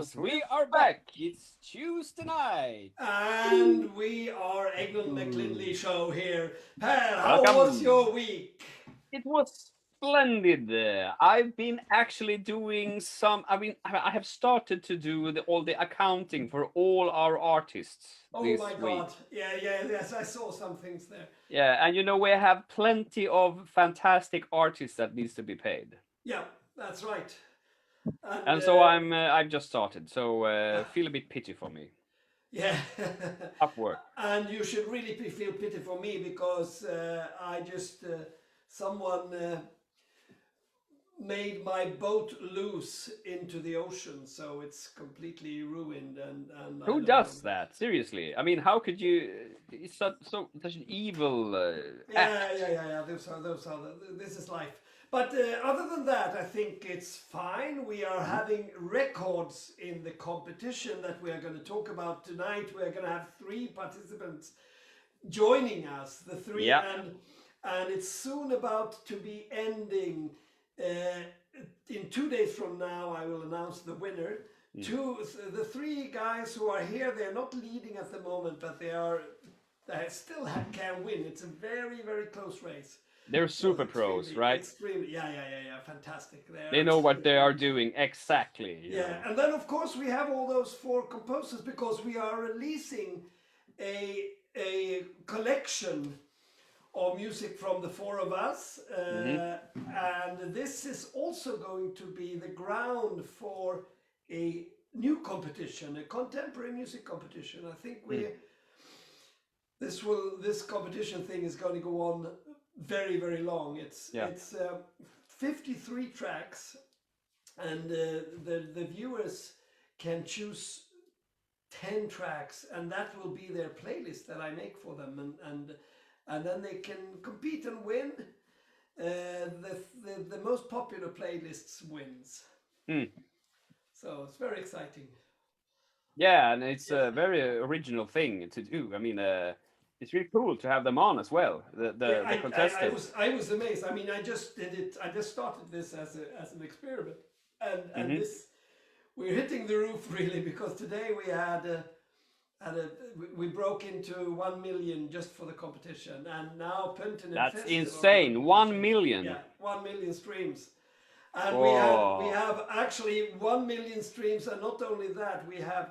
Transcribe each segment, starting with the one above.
Yes, we are back. It's Tuesday night. And we are Egnon McLindney show here. Per, how was Welcome. your week? It was splendid. I've been actually doing some. I have started to do all the accounting for all our artists Oh my this God. week. Yes, I saw some things there. Yeah, and we have plenty of fantastic artists that needs to be paid. Yeah, that's right. And And so I've just started. So yeah, feel a bit pity for me. yeah. Up work. And you should really feel pity for me because I just, someone made my boat loose into the ocean, so it's completely ruined and I Who don't know. does that? Seriously. I mean, how could you? It's such an evil act. Yeah. This is life. But other than that, I think it's fine. We are Mhm. having records in the competition that we are going to talk about tonight. We are going to have 3 participants joining us, the three, Yeah. and it's soon about to be ending. Uh, in 2 days from now, I will announce the winner. Mm. The 3 guys who are here, they are not leading at the moment, but they still can win. It's a very close race. They're So super pros, right? extremely, yeah, fantastic. They They're know what they extremely are doing exactly. yeah, and then of course we have all those 4 composers because we are releasing a collection of music from the 4 of us, Hmm. and this is also going to be the ground for a new competition, a contemporary music competition. I think Mm. this competition thing is going to go on very long. Yeah. It's 53 tracks, and the viewers can choose 10 tracks, and that will be their playlist that I make for them, and then they can compete and win. The most popular playlists wins, Mm. so it's very exciting. Yeah, and it's Yeah. a very original thing to do. I mean, it's really cool to have them on as well. The Yeah, the, the contestants. I was amazed. I mean, I just did it. I just started this as an experiment, and Hmm. this we're hitting the roof really because today we we broke into 1 million just for the competition, and now Pöntinen That's Festival we're insane. going to One stream. million. Yeah, 1 million streams, and we Oh. have actually 1 million streams, and not only that, we have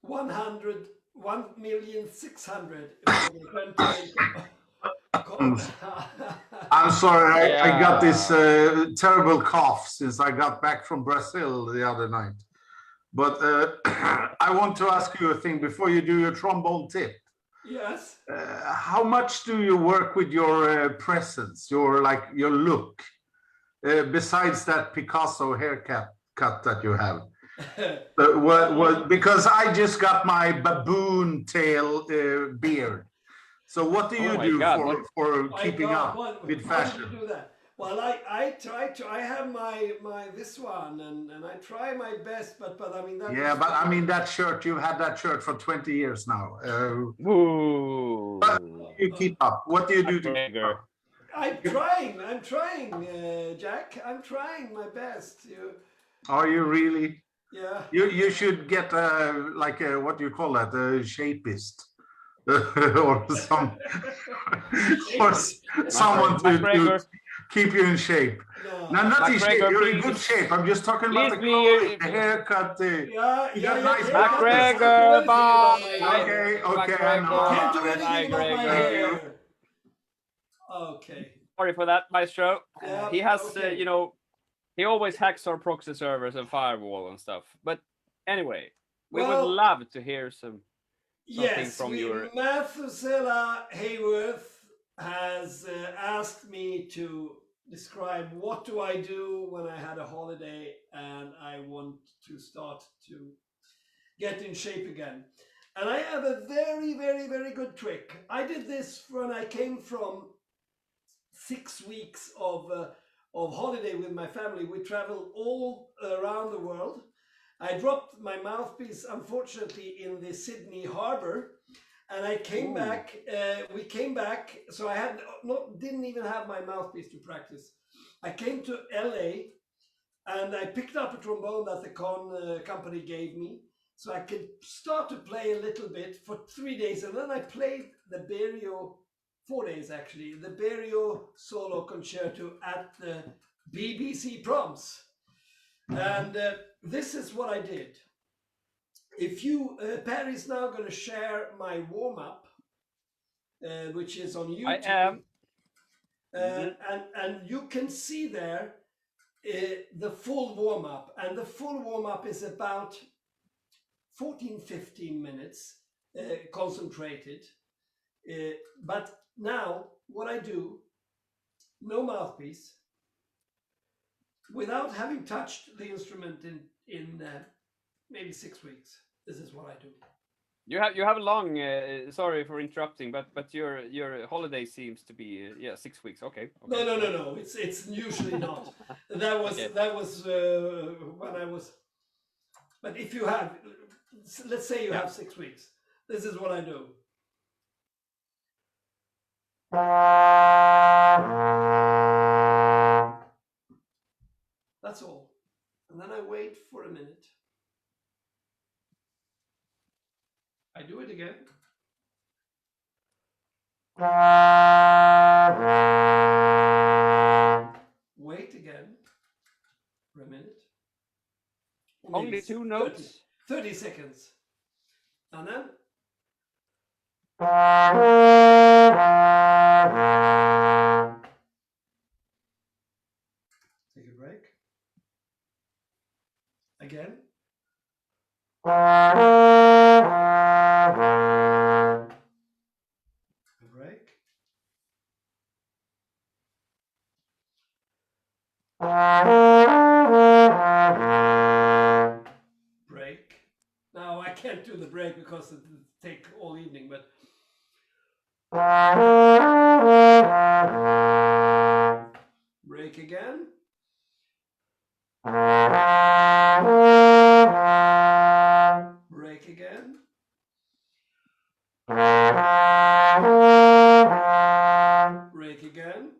100 1,600,000 for the Pöntinen. I'm I'm sorry, I got this Yeah. terrible cough since I got back from Brazil the other night. But I want to ask you a thing before you do your trombone tip. Yes. How much do you work with your presence, your look, besides that Picasso haircut that you have? Because I just got my baboon tail beard. So what do Oh you my do God. What? for My keeping God, up with how did you fashion? do that? Well, I try to. I have my this one, and I try my best, but I mean that Yeah, is but I really. mean that shirt, you've had that shirt for 20 years now. But Woo. you keep up. What do you do to keep McGregor. up? I'm trying, Jack. I'm trying my best. Are you really? Yeah. You should get like a, what do you call that? A shapist. Or some or someone to McGregor. keep you in shape. No. No, not in shape. McGregor, You're in good shape. please. I'm just talking about Please the clothing, be. the haircut. You got Yeah. nice Can't do McGregor, anything about my bye. hair. Okay, I know Can't McGregor. do about it. anything about my McGregor. hair. Okay. Sorry for that, Maestro. Yeah. He has, Okay. he always hacks our proxy servers and firewall and stuff. But anyway, we would Well, love to hear something yes, from your. Methuselah Hayworth has asked me to describe what do I do when I had a holiday and I want to start to get in shape again. And I have a very good trick. I did this when I came from 6 weeks of holiday with my family. We traveled all around the world. I dropped my mouthpiece, unfortunately, in the Sydney Harbour, and I came Ooh. back. We came back, so didn't even have my mouthpiece to practice. I came to LA, and I picked up a trombone that the company gave me, so I could start to play a little bit for 3 days, and then I played the Berio, 4 days actually, the Berio solo concerto at the BBC Proms. And this is what I did. If you, Perry's now going to share my warm-up, which is on YouTube. I am. And you can see there the full warm-up, and the full warm-up is about 14-15 minutes concentrated. But now what I do, no mouthpiece, without having touched the instrument in maybe 6 weeks. This is what I do. You have a long. Sorry for interrupting, but your holiday seems to be 6 weeks. Okay. No. It's usually not. That was Okay. that was when I was. But if you have, let's say you have 6 weeks. This is what I do. That's all. And then I wait for a minute. I do it again. Wait again for a minute. Only 2 notes. 30 seconds. And then take a break. Again. A break. Break. Now I can't do the break because it will take all evening, but break again. Break again. Break again.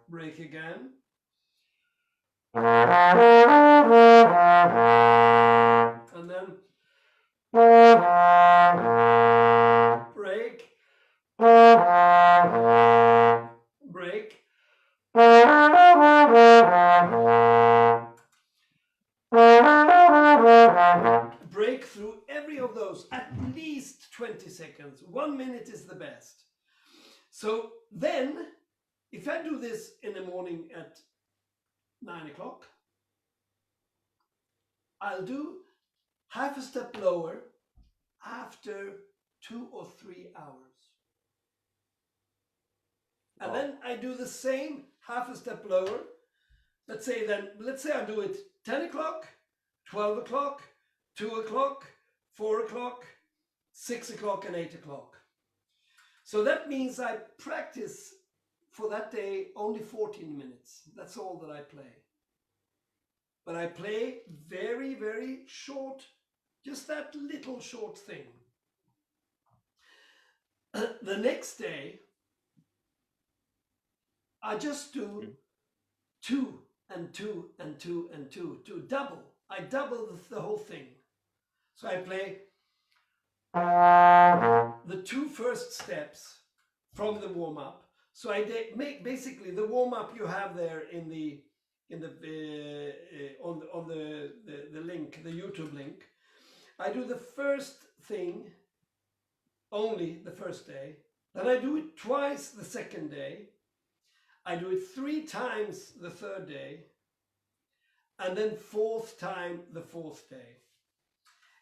Break again. And then break. Break. Break through every of those at least 20 seconds. 1 minute is the best. So then, if I do this in the morning at 9 o'clock, I'll do half a step lower after 2 or 3 hours. And then I do the same half a step lower. Let's say I do it 10 o'clock, 12 o'clock, 2 o'clock, 4 o'clock, 6 o'clock, and 8 o'clock. So that means I practice for that day only 14 minutes. That's all that I play. But I play very, very short, just that little short thing. The next day, I just do 2 and 2 and 2 and 2 to double. I double the whole thing. So I play the 2 first steps from the warm-up. So I make basically the warm-up you have there on the link, the YouTube link. I do the first thing only the first day. Then I do it twice the second day. I do it 3 times the third day, and then 4th time the 4th day.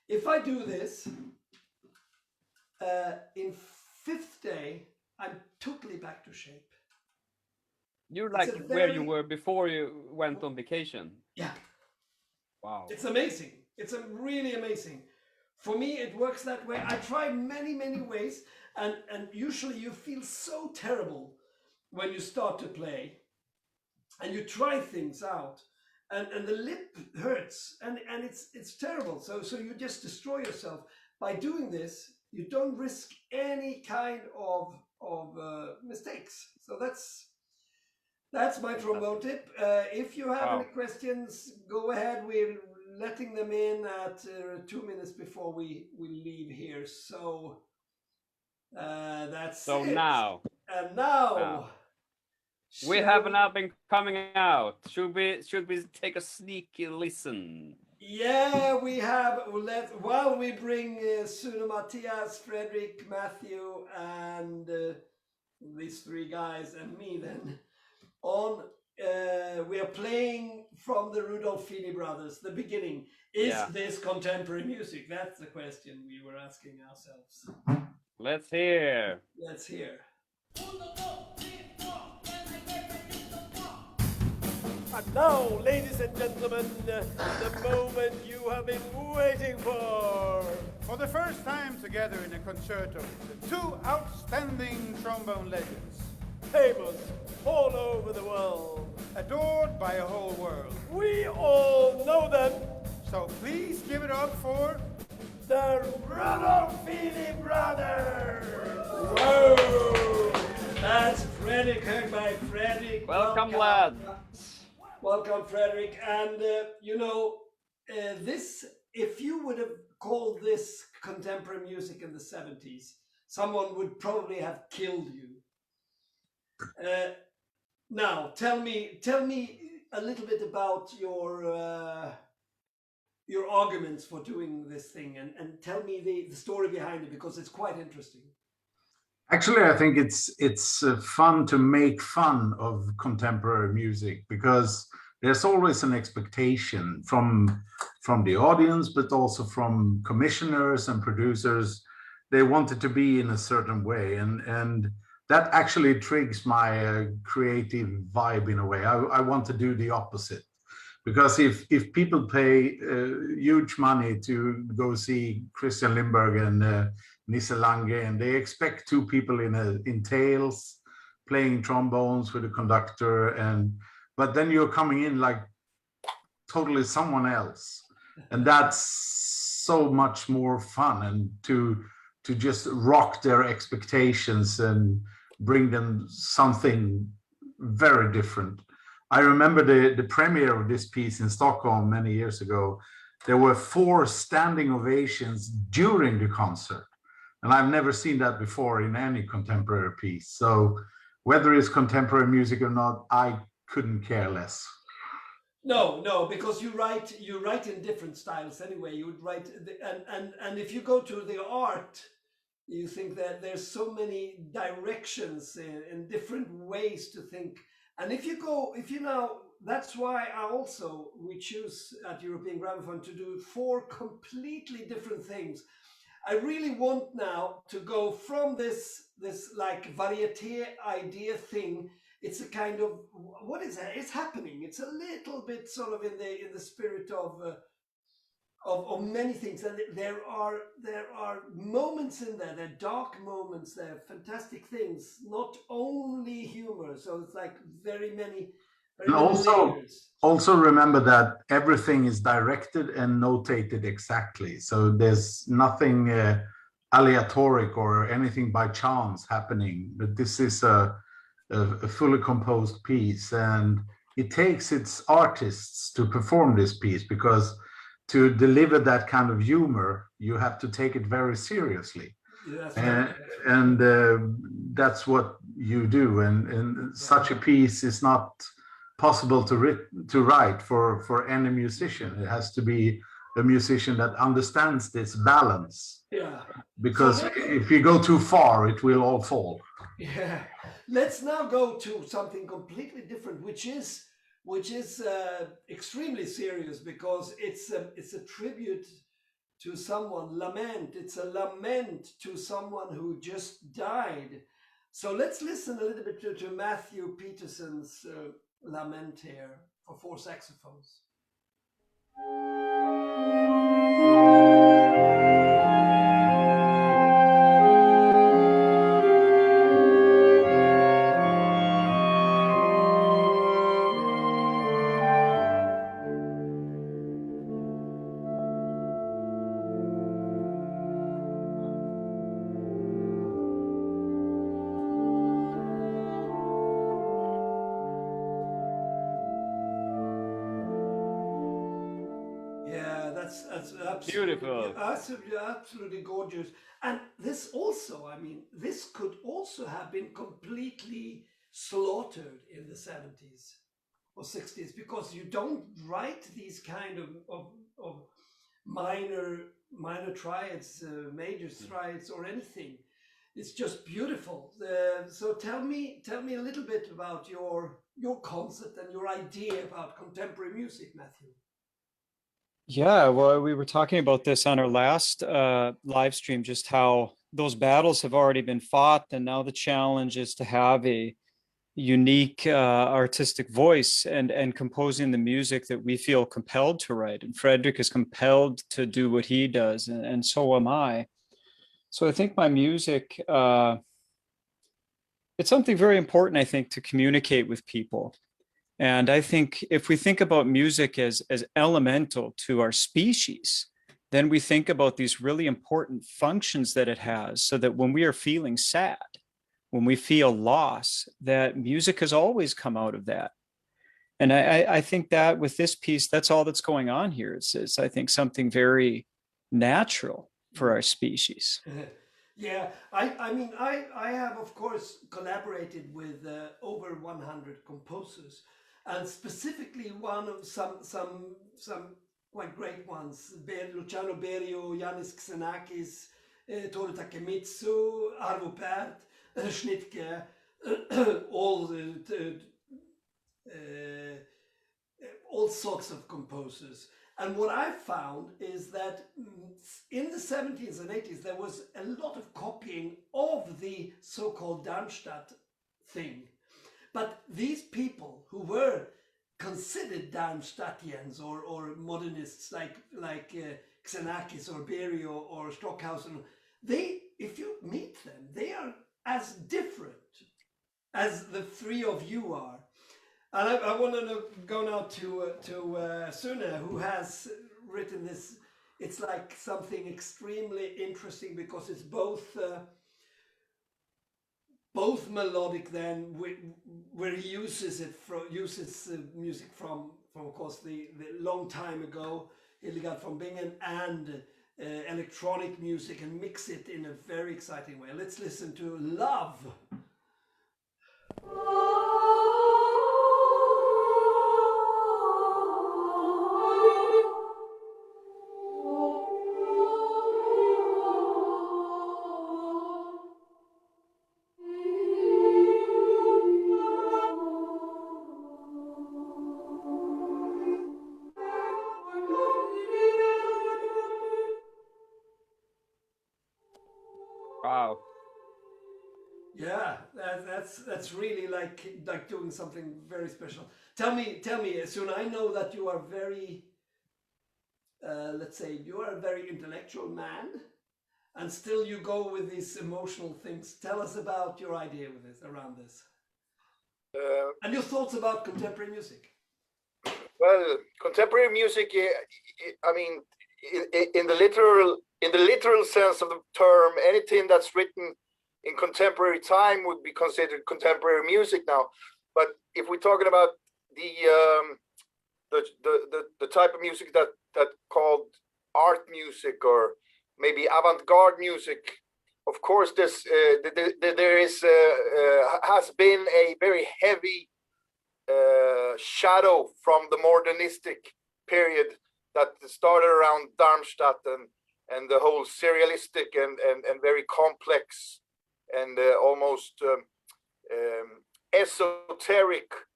If I do this, in 5th day, I'm totally back to shape. You're like where you were before you went on vacation. Yeah. Wow. It's amazing. It's really amazing. For me, it works that way. I try many, many ways, and usually you feel so terrible when you start to play and you try things out, and the lip hurts, and it's terrible. So you just destroy yourself. By doing this, you don't risk any kind of mistakes. So that's That's my trombone tip. If you have any questions, go ahead. We're letting them in at 2 minutes before we leave here. So that's So it. now. And now. We have an album coming out. Should we take a sneaky listen? Yeah, we have. While we bring Sune, Matthias, Fredrik, Matthew, and these three guys and me then on. We are playing from the Rudolphini Brothers. The beginning. Is this contemporary music? That's the question we were asking ourselves. Let's hear. Let's hear. And now, ladies and gentlemen, the moment you have been waiting for. For the first time together in a concerto, the two outstanding trombone legends. Famous all over the world. Adored by a whole world. We all know them. So please give it up for the Rudolphini Brothers. Whoa! That's Fredrik, heard by Fredrik. Welcome, lads. Welcome, Fredrik. And this, if you would have called this contemporary music in the 70s, someone would probably have killed you. Now, tell me a little bit about your arguments for doing this thing, and tell me the story behind it, because it's quite interesting. Actually, I think it's fun to make fun of contemporary music, because there's always an expectation from the audience, but also from commissioners and producers. They want it to be in a certain way, and that actually triggers my creative vibe in a way. I want to do the opposite, because if people pay huge money to go see Christian Lindberg and Nisse Lange, and they expect two people in tails playing trombones with a conductor, but then you're coming in like totally someone else, and that's so much more fun, and to just rock their expectations and bring them something very different. I remember the premiere of this piece in Stockholm many years ago. There were 4 standing ovations during the concert. And I've never seen that before in any contemporary piece. So whether it's contemporary music or not, I couldn't care less. No, because you write in different styles anyway. You would write, and if you go to the art, you think that there's so many directions and different ways to think. And that's why we choose at European Gramophone to do 4 completely different things. I really want now to go from this like variété idea thing. It's a kind of, what is that? It's happening. It's a little bit sort of in the spirit of many things. And there are moments in there. There are dark moments. There are fantastic things. Not only humor. So it's like very many. And also remember that everything is directed and notated exactly. So there's nothing aleatoric or anything by chance happening. But this is a fully composed piece, and it takes its artists to perform this piece, because to deliver that kind of humor, you have to take it very seriously. And that's what you do. And such a piece is not possible to write for any musician. It has to be a musician that understands this balance. Yeah. Because if you go too far, it will all fall. Yeah. Let's now go to something completely different, which is extremely serious, because it's a tribute to someone. It's a lament to someone who just died. So let's listen a little bit to Matthew Peterson's lament here for 4 saxophones. that's absolutely Beautiful. absolutely gorgeous. And this also, I mean, this could also have been completely slaughtered in the 70s or 60s, because you don't write these kind of minor triads, major triads, or anything. It's just beautiful. So tell me a little bit about your concept and your idea about contemporary music, Matthew. Yeah, well, we were talking about this on our last live stream, just how those battles have already been fought, and now the challenge is to have a unique artistic voice and composing the music that we feel compelled to write. And Frederick is compelled to do what he does, and so am I. So I think my music, it's something very important, I think, to communicate with people. And I think if we think about music as elemental to our species, then we think about these really important functions that it has, so that when we are feeling sad, when we feel loss, that music has always come out of that. And I think that with this piece, that's all that's going on here. It's I think something very natural for our species. Yeah, I mean, I have, of course, collaborated with over 100 composers, and specifically one of some quite great ones: Luciano Berio, Yanis Xenakis, Toru Takemitsu, Arvo Pärt, Schnittke, all sorts of composers. And what I found is that in the 70s and 80s, there was a lot of copying of the so-called Darmstadt thing. But these people who were considered Darmstadtians or modernists like Xenakis or Berio or Stockhausen, they, if you meet them, they are as different as the three of you are. And I want to go now to Sune, who has written this. It's like something extremely interesting, because it's both melodic, then where he uses music from of course the long time ago, Hildegard von Bingen, and electronic music, and mix it in a very exciting way. Let's listen to Love. Wow. Yeah, that's really like doing something very special. Tell me, Sune, I know that you are very, let's say, you are a very intellectual man, and still you go with these emotional things. Tell us about your idea with this, around this, and your thoughts about contemporary music. Well, contemporary music, I mean, in the literal sense of the term, anything that's written in contemporary time would be considered contemporary music now. But if we're talking about the type of music that called art music, or maybe avant-garde music, of course, there has been a very heavy shadow from the modernistic period that started around Darmstadt, and the whole serialistic and very complex and almost esoteric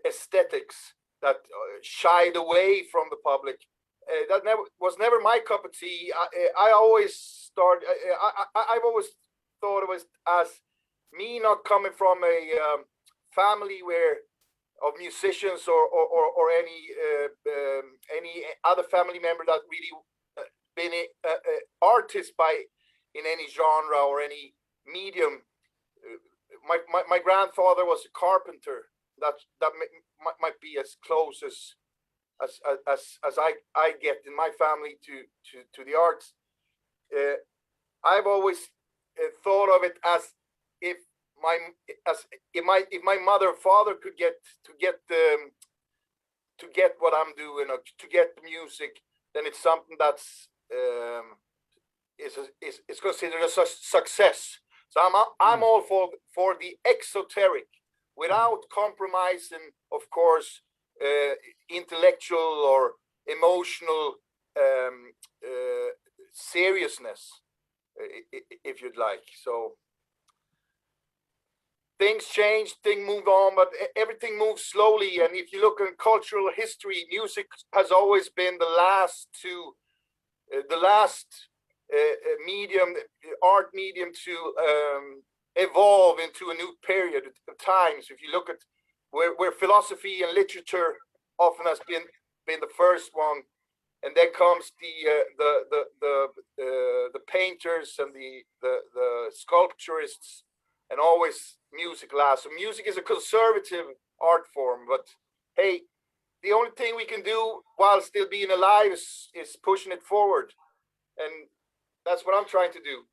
aesthetics that shied away from the public. That was never my cup of tea. I've always thought of it as me not coming from a family of musicians or any other family member that really been an artist in any genre or any medium. My grandfather was a carpenter. That might be as close as I get in my family to the arts. I've always thought of it as if my mother or father could get what I'm doing, or to get the music, then it's something that's is considered a success. So I'm all for the exoteric, without compromising, of course, intellectual or emotional seriousness, if you'd like. So things change, things move on, but everything moves slowly. And if you look in cultural history, music has always been the last art medium to evolve into a new period of time. So if you look at where philosophy and literature often has been the first one, and then comes the painters and the sculpturists, and always music last. So music is a conservative art form, but hey, the only thing we can do while still being alive is pushing it forward, and that's what I'm trying to do.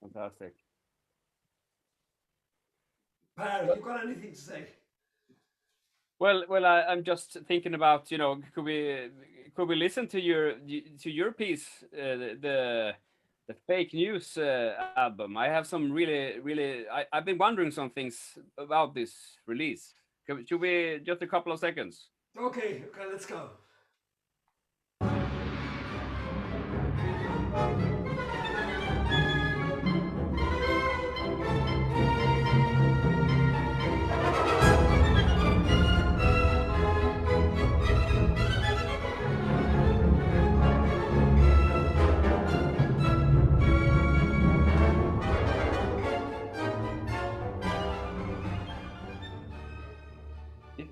Fantastic. Per, you got anything to say? Well, I'm just thinking about, you know, could we listen to your piece, the fake news album? I have some really I've been wondering some things about this release. Should we just a couple of seconds? Okay, let's go.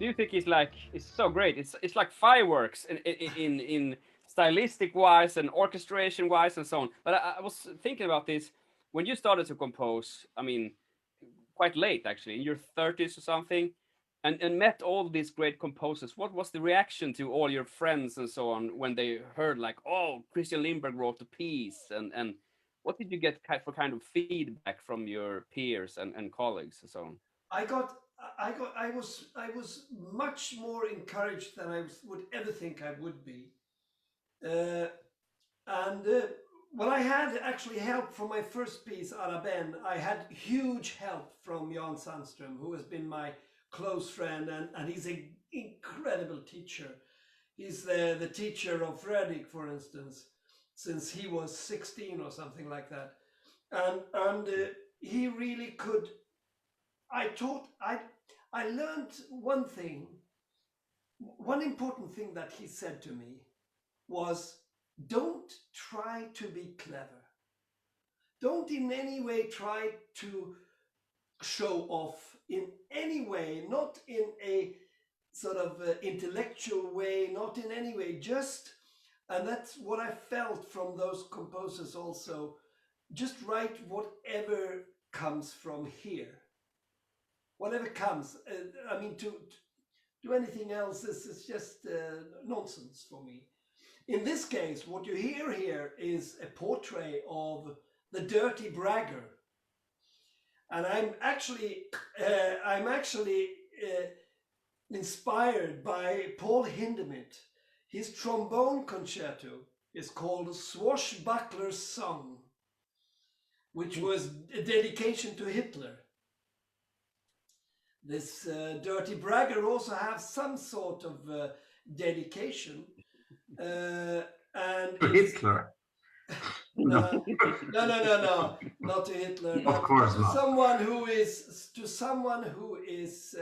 Music is so great. It's like fireworks in stylistic wise and orchestration wise and so on. But I was thinking about this when you started to compose. I mean, quite late actually, in your 30s or something, and met all these great composers. What was the reaction to all your friends and so on when they heard like, oh, Christian Lindberg wrote a piece, and what did you get for kind of feedback from your peers and colleagues and so on? I was much more encouraged than I would ever think I would be, well, I had actually help from my first piece, Araben. I had huge help from Jan Sandström, who has been my close friend, and he's an incredible teacher. He's the teacher of Fredrik, for instance, since he was 16 or something like that, and he really could. I learned one thing. One important thing that he said to me was, don't try to be clever. Don't in any way try to show off in any way, not in a sort of intellectual way, not in any way, just, and that's what I felt from those composers also, just write whatever comes from here. Whatever comes. I mean, to do anything else is just nonsense for me. In this case, what you hear here is a portrait of the dirty bragger, and I'm actually inspired by Paul Hindemith. His trombone concerto is called Swashbuckler's Song, which was a dedication to Hitler. This dirty bragger also has some sort of dedication. And to Hitler? No, not to Hitler. Of course not. Someone who is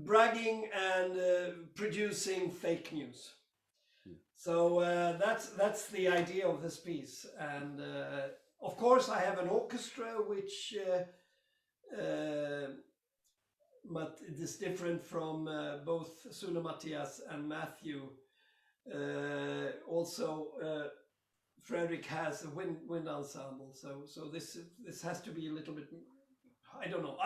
bragging and producing fake news. So that's the idea of this piece. And of course, I have an orchestra which. But it is different from both Sune Mattias and Matthew. Also, Fredrik has a wind ensemble, so this has to be a little bit. I don't know.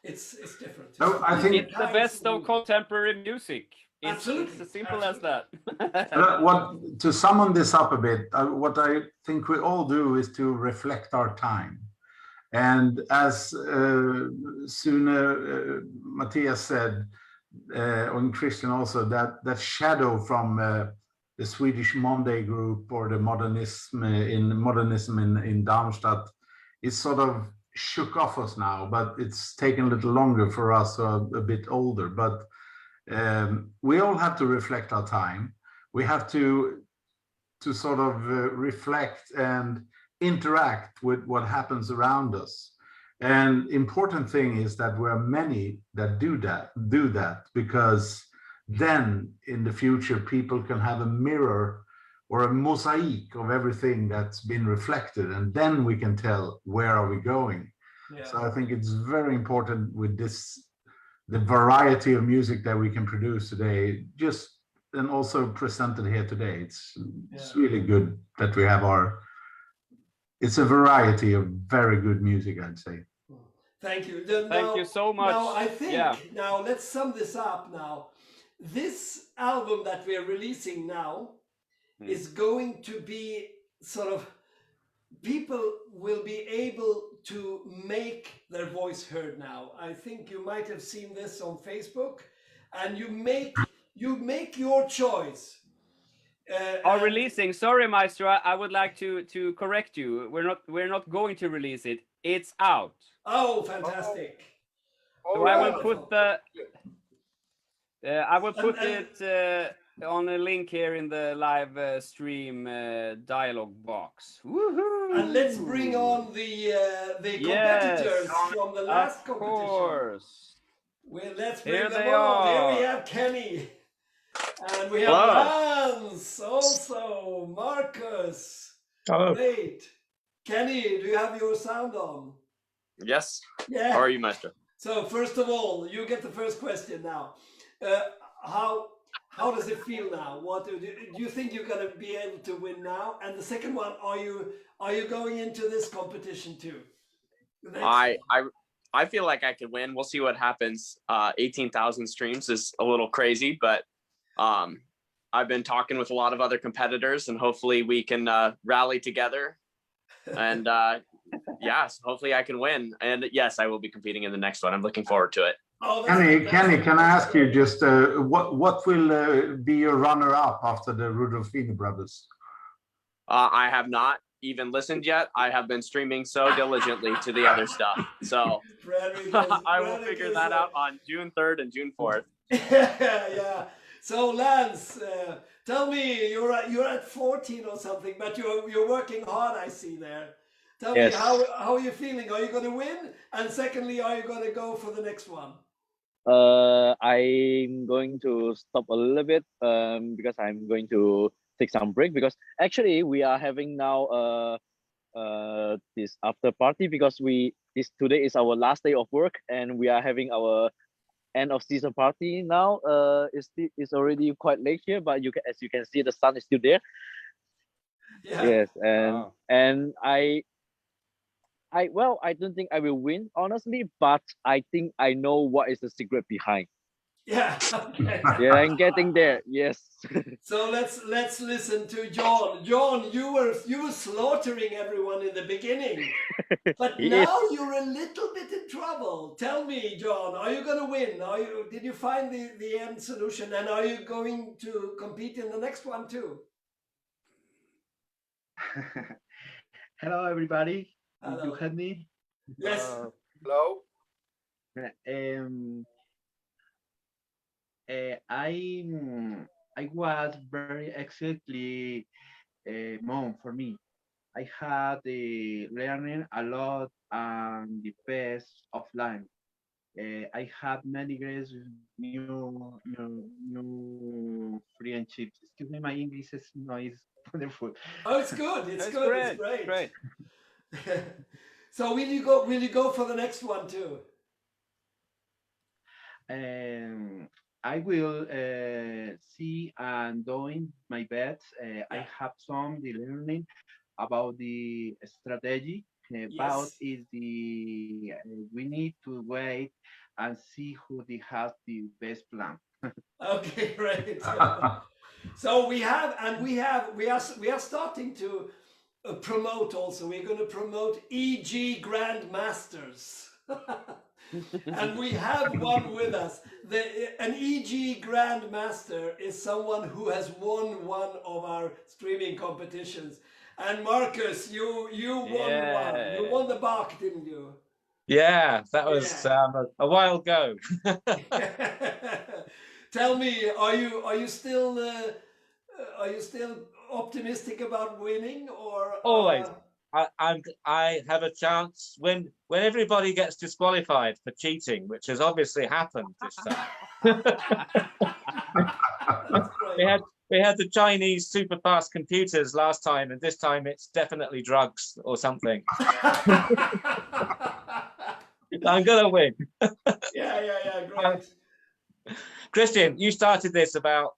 It's different. No, I think it's the best of contemporary music. Absolutely. It's as simple as that. to sum this up a bit, what I think we all do is to reflect our time. And as Sune Mattias said, and Christian also, that shadow from the Swedish Monday group or the modernism in Darmstadt is sort of shook off us now, but it's taken a little longer for us, a bit older. But we all have to reflect our time. We have to sort of reflect and interact with what happens around us. And important thing is that there are many that do that, because then in the future people can have a mirror or a mosaic of everything that's been reflected, and then we can tell where are we going. Yeah. So I think it's very important with this, the variety of music that we can produce today, just and also presented here today. It's really good that we have it's a variety of very good music, I'd say. Thank you. Thank you so much. Now I think, now let's sum this up now. This album that we are releasing now is going to be sort of, people will be able to make their voice heard now. I think you might have seen this on Facebook, and you make your choice. Are releasing. Sorry, Maestro. I would like to correct you. We're not going to release it. It's out. Oh, fantastic! So I will put it on a link here in the live stream dialoog box. Woohoo! And let's bring on the competitors from the last competition. Of course. Well, let's bring Here them they on. Here are. we have Kenny, and we have Lance also. Marcus. Hello. Great. Kenny, do you have your sound on? Yes. Yeah. How are you, Master? So first of all, you get the first question now. How does it feel now? What do you think you're going to be able to win now? And the second one, are you going into this competition too? I feel like I could win. We'll see what happens. 18,000 streams is a little crazy, but I've been talking with a lot of other competitors, and hopefully we can rally together. And yes, hopefully I can win. And yes, I will be competing in the next one. I'm looking forward to it. Kenny, can I ask you just what will be your runner-up after the Rudolphine brothers? I have not even listened yet. I have been streaming so diligently to the other stuff. So I will figure that out on June 3rd and June 4th. Yeah. So Lance, tell me, you're at 14 or something, but you're working hard, I see there. Tell me, how are you feeling? Are you going to win? And secondly, are you going to go for the next one? I'm going to stop a little bit because I'm going to take some break, because actually we are having now this after party, because today is our last day of work, and we are having our end of season party now. It's already quite late here, but as you can see, the sun is still there. Yeah. Yes, and I don't think I will win, honestly, but I think I know what is the secret behind. Yeah. Okay. Yeah, I'm getting there. Yes. So let's listen to John. John, you were slaughtering everyone in the beginning, but now you're a little bit in trouble. Tell me, John, are you going to win? Did you find the end solution, and are you going to compete in the next one too? Hello, everybody. Hello. Did you hear me? Yes. Hello. I was very exactly month for me. I had learning a lot and the best offline. I had many great new friendships. Excuse me, my English is wonderful. Oh, it's good. It's good. Great. It's great. Great. So will you go for the next one too? I will see and doing my best. I have some learning about the strategy. About is we need to wait and see who has the best plan. Okay, great. So we are starting to promote also. We're going to promote EG Grandmasters. And we have one with us. An EG Grandmaster is someone who has won one of our streaming competitions. And Marcus, you won one. You won the Bach, didn't you? Yeah, that was a while ago. Tell me, are you still optimistic about winning, or Always. I have a chance when everybody gets disqualified for cheating, which has obviously happened this time. we had the Chinese super fast computers last time, and this time it's definitely drugs or something. I'm gonna win. Yeah, great. Christian, you started this about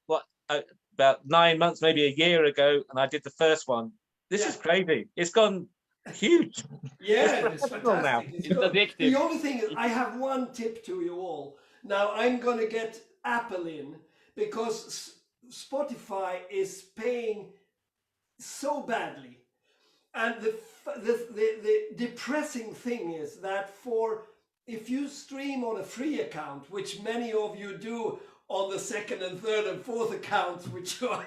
9 months, maybe a year ago, and I did the first one. This is crazy. It's gone huge. Yeah, it's fantastic. Now. It's addictive. The only thing is, I have one tip to you all. Now I'm going to get Apple in, because Spotify is paying so badly. And the depressing thing is that if you stream on a free account, which many of you do on the second and third and fourth accounts, which are,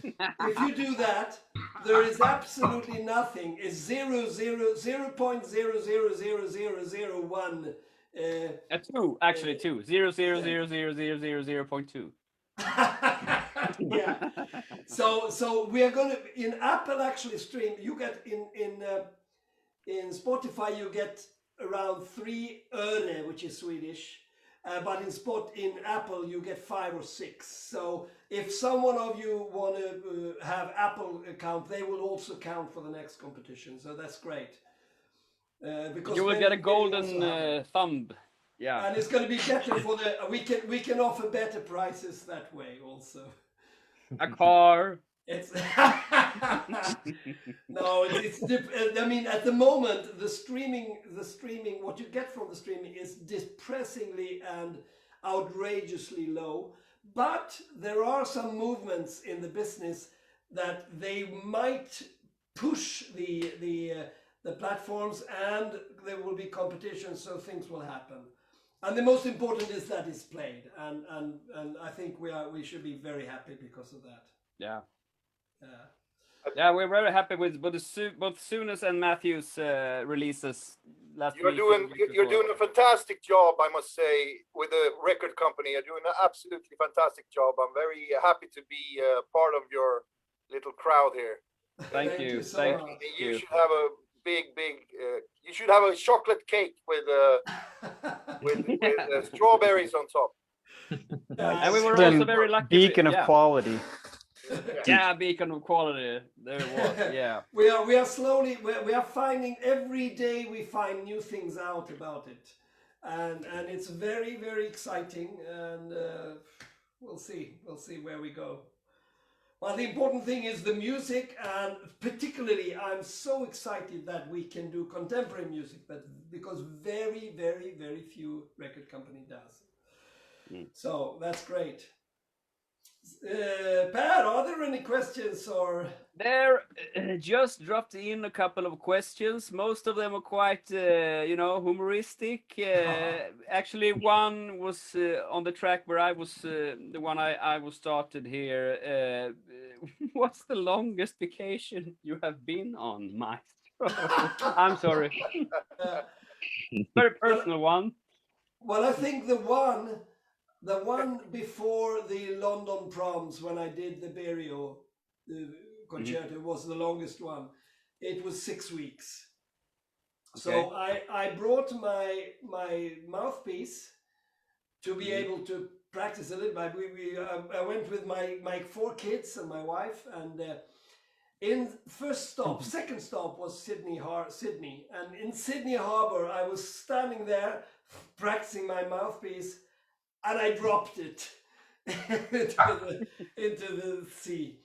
if you do that, there is absolutely nothing. It's 0.0000001. Two, actually two. 0.0000000.2. Yeah. So we are gonna in Apple actually stream. You get in Spotify you get around 3 öre, which is Swedish. But in Apple you get 5 or 6. So if someone of you want to have Apple account, they will also count for the next competition. So that's great. Because you will get a golden thumb. Yeah. And it's going to be better for we can offer better prices that way also. A car. It's no, I mean, at the moment, the streaming, what you get from the streaming is depressingly and outrageously low. But there are some movements in the business that they might push the platforms, and there will be competition, so things will happen. And the most important is that it's played, and I think we should be very happy because of that. Yeah. Yeah, we're very happy with both Sunes and Matthew's releases last week. You're doing a fantastic job, I must say, with the record company. You're doing an absolutely fantastic job. I'm very happy to be part of your little crowd here. Thank you. So Thank you. you. Should have a big. You should have a chocolate cake with strawberries on top. And we were also very lucky. Beacon of quality. Yeah, beacon of quality. There it was. Yeah. We are slowly we are finding, every day we find new things out about it, and it's very, very exciting, and we'll see where we go. Well, the important thing is the music, and particularly I'm so excited that we can do contemporary music, but because very, very, very few record company does. So that's great. Per, are there any questions, or? There just dropped in a couple of questions. Most of them are quite, humoristic. Actually, one was on the track where I was, the one I was started here. What's the longest vacation you have been on, Maestro? I'm sorry. Very personal one. Well, I think the one before the London proms, when I did the Berio concerto, was the longest one. It was 6 weeks. Okay. So I brought my mouthpiece to be able to practice a little bit. I went with my 4 kids and my wife, and in second stop was Sydney, and in Sydney Harbour I was standing there practicing my mouthpiece, and I dropped it into the sea.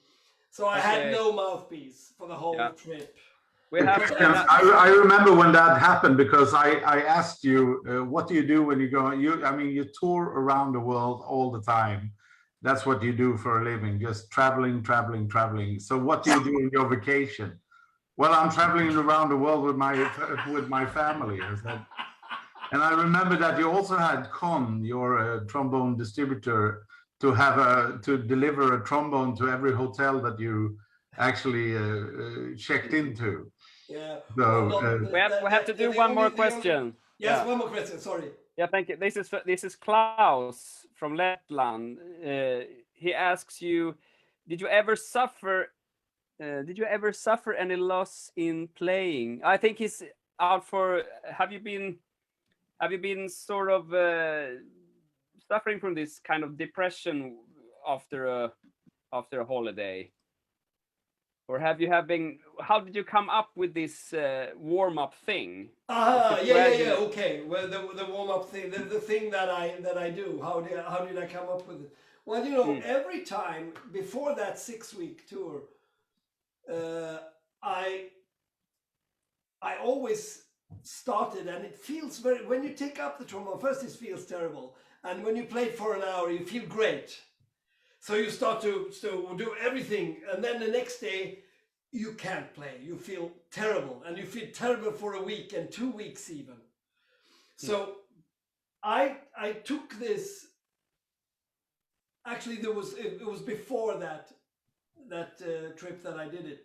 So I had no mouthpiece for the whole trip. I remember when that happened, because I asked you, what do you do when you go? You tour around the world all the time. That's what you do for a living, just traveling. So what do you do in your vacation? Well, I'm traveling around the world with my family. I said, And I remember that you also had Con, your trombone distributor, to have to deliver a trombone to every hotel that you actually checked into. Yeah. So we have to do one more question. Yes, one more question. Sorry. Yeah, thank you. This is Klaus from Letland. He asks you, did you ever suffer any loss in playing? I think he's out for. Have you been sort of suffering from this kind of depression after a holiday? Or how did you come up with this warm-up thing? Yeah. Okay. Well, the warm-up thing, the thing that I do. How did I come up with it? Well, you know, every time before that 6-week tour, I always started, and it feels when you take up the trombone, first it feels terrible, and when you play it for an hour, you feel great. So you start to do everything, and then the next day you can't play. You feel terrible, and you feel terrible for a week and 2 weeks even. So I took this. Actually, it was before that trip that I did it.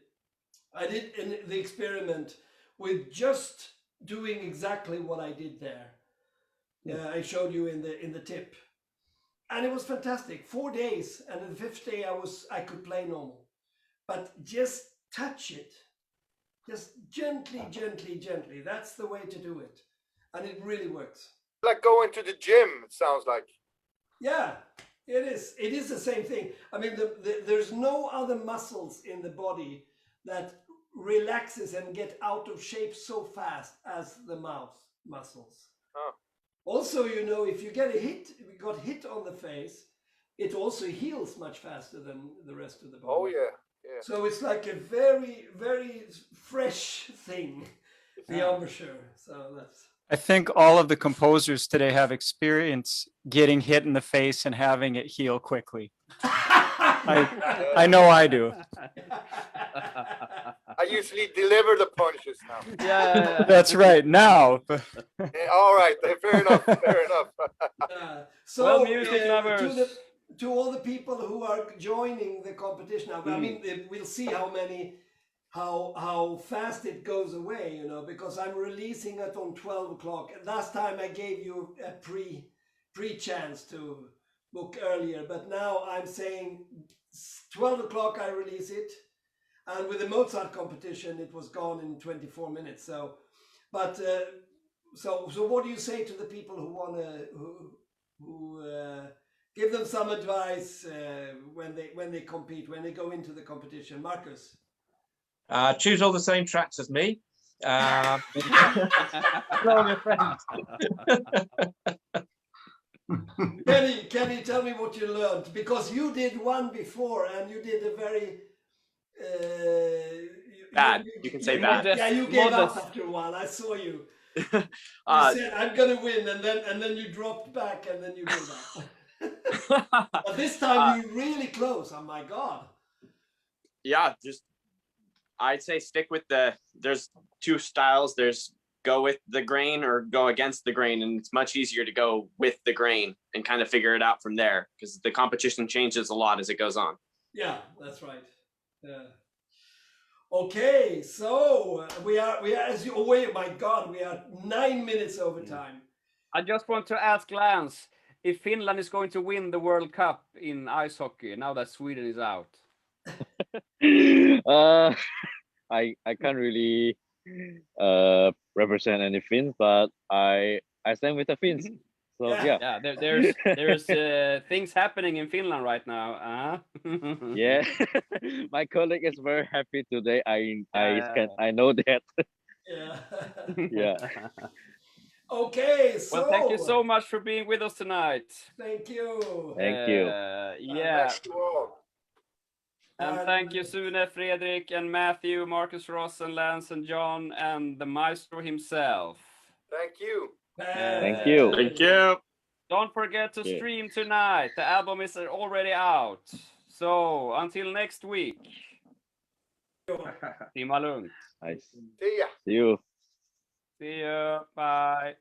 I did the experiment with just doing exactly what I did there. I showed you in the tip. And it was fantastic. 4 days, and the 5th day I could play normal. But just touch it. Just gently. That's the way to do it. And it really works. Like going to the gym, it sounds like. Yeah, it is. It is the same thing. I mean, there's no other muscles in the body that relaxes and get out of shape so fast as the mouth muscles. Oh. Also, you know, if you got hit on the face, it also heals much faster than the rest of the body. Oh yeah. So it's like a very, very fresh thing, the embouchure. So that's. I think all of the composers today have experience getting hit in the face and having it heal quickly. I know I do. I usually deliver the punches now. Yeah. That's right. Now. All right. Fair enough. So, well, music lovers. To all the people who are joining the competition now, I mean, we'll see how fast it goes away, you know, because I'm releasing it on 12 o'clock. Last time I gave you a pre-chance to book earlier, but now I'm saying 12 o'clock I release it. And with the Mozart competition, it was gone in 24 minutes. So what do you say to the people who wanna give them some advice when they compete, when they go into the competition? Marcus? Choose all the same tracks as me. Tell your friends. Kenny, tell me what you learned, because you did one before and you did a very bad. You can say bad. Yeah, you gave up after a while. I saw you. You said, "I'm gonna win," and then you dropped back, and then you gave up. But this time you really close. Oh my God. Yeah, I'd say stick with there's two styles. There's go with the grain or go against the grain, and it's much easier to go with the grain and kind of figure it out from there, because the competition changes a lot as it goes on. Yeah, that's right. Yeah. Okay, so we are oh my God, we are 9 minutes over time. I just want to ask Lance if Finland is going to win the World Cup in ice hockey now that Sweden is out. I can't really represent any Finns, but I stand with the Finns. So yeah. There's things happening in Finland right now. Yeah, my colleague is very happy today. I know that. Yeah. Yeah. Okay, so well, thank you so much for being with us tonight. Thank you. Thank you. Yeah. And thank you, Sune, Fredrik, and Matthew, Marcus, Ross, and Lance, and John, and the maestro himself. Thank you. Thank you. Thank you. Don't forget to stream tonight. The album is already out. So until next week. Simma lugnt. Nice. See ya. See you. See you. Bye.